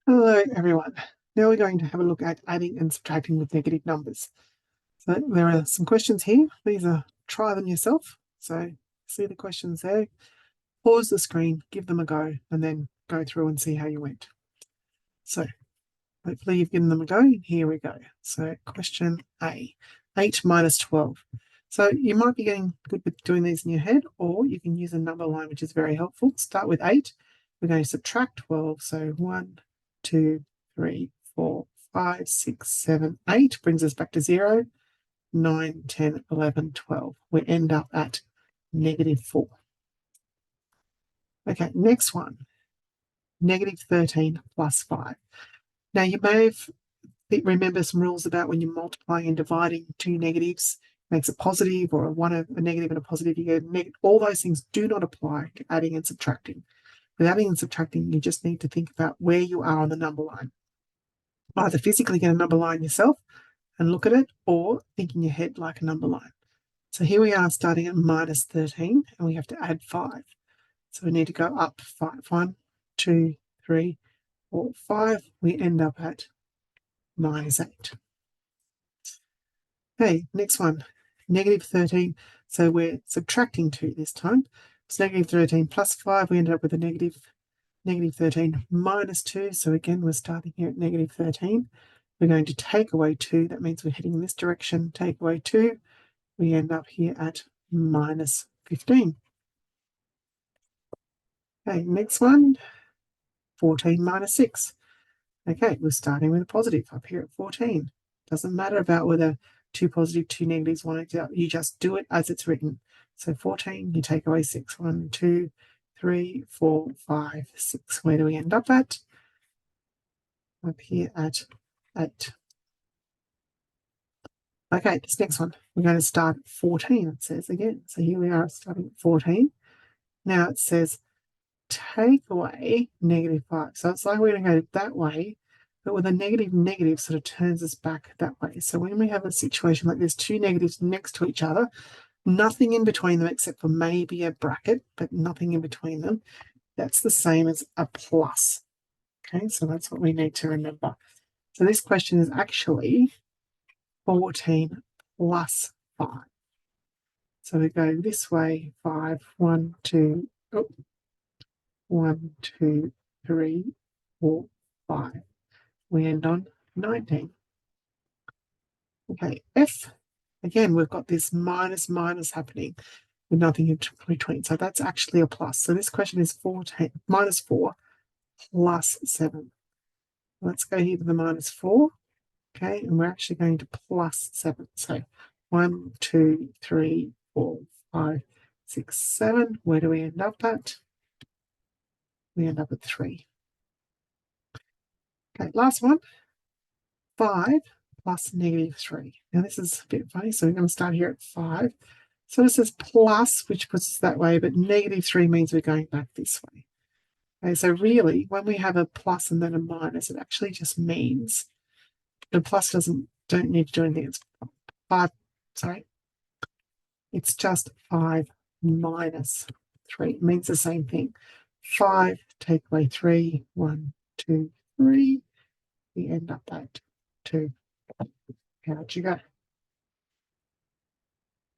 Hello everyone. Now we're going to have a look at adding and subtracting with negative numbers. So there are some questions here. These are try them yourself. So see the questions there. Pause the screen, give them a go, and then go through and see how you went. So hopefully you've given them a go. Here we go. So question A, 8 minus 12. So you might be getting good with doing these in your head, or you can use a number line, which is very helpful. Start with 8. We're going to subtract 12. So 1, 2, 3, 4, 5, 6, 7, 8 brings us back to 0. 9, 10, 11, 12. We end up at negative 4. Okay, next one. Negative 13 plus 5. Now you may remember some rules about when you're multiplying and dividing two negatives, makes a positive, or a negative and a positive, you get negative. All those things do not apply to adding and subtracting. With adding and subtracting, you just need to think about where you are on the number line. Either physically get a number line yourself and look at it, or think in your head like a number line. So here we are starting at minus 13, and we have to add 5. So we need to go up 5. 1, 2, 3, 4, 5. We end up at minus 8. Okay, next one, negative 13. So we're subtracting 2 this time. It's negative 13 plus 5. We end up with a negative 13 minus 2. So again, we're starting here at negative 13. We're going to take away 2. That means we're heading in this direction. Take away 2. We end up here at minus 15. Okay, next one, 14 minus 6. Okay, we're starting with a positive up here at 14. Doesn't matter about whether 2 positive, 2 negatives, you just do it as it's written. So 14, you take away 6. 1, 2, 3, 4, 5, 6. Where do we end up at? Up here at 8. Okay, this next one, we're going to start at 14, it says again. So here we are starting at 14. Now it says take away negative 5. So it's like we're going to go that way, but with a negative sort of turns us back that way. So when we have a situation like there's two negatives next to each other, nothing in between them except for maybe a bracket, but nothing in between them, that's the same as a plus. Okay, so that's what we need to remember. So this question is actually 14 plus 5. So we go this way, 5, 1, 2, 1, 2, 3, 4, 5. We end on 19. Okay, F, again, we've got this minus happening with nothing in between. So that's actually a plus. So this question is 14 minus 4 plus 7. Let's go here to the minus 4. Okay, and we're actually going to plus 7. So 1, 2, 3, 4, 5, 6, 7. Where do we end up at? We end up at 3. Okay, last one. 5 plus negative 3. Now this is a bit funny, so we're going to start here at 5. So this is plus, which puts us that way, but negative 3 means we're going back this way. Okay, so really, when we have a plus and then a minus, it actually just means the plus don't need to do anything. It's 5, sorry. It's just 5 minus 3. It means the same thing. 5, take away 3, 1, 2, 3. We end up at 2. How'd you go?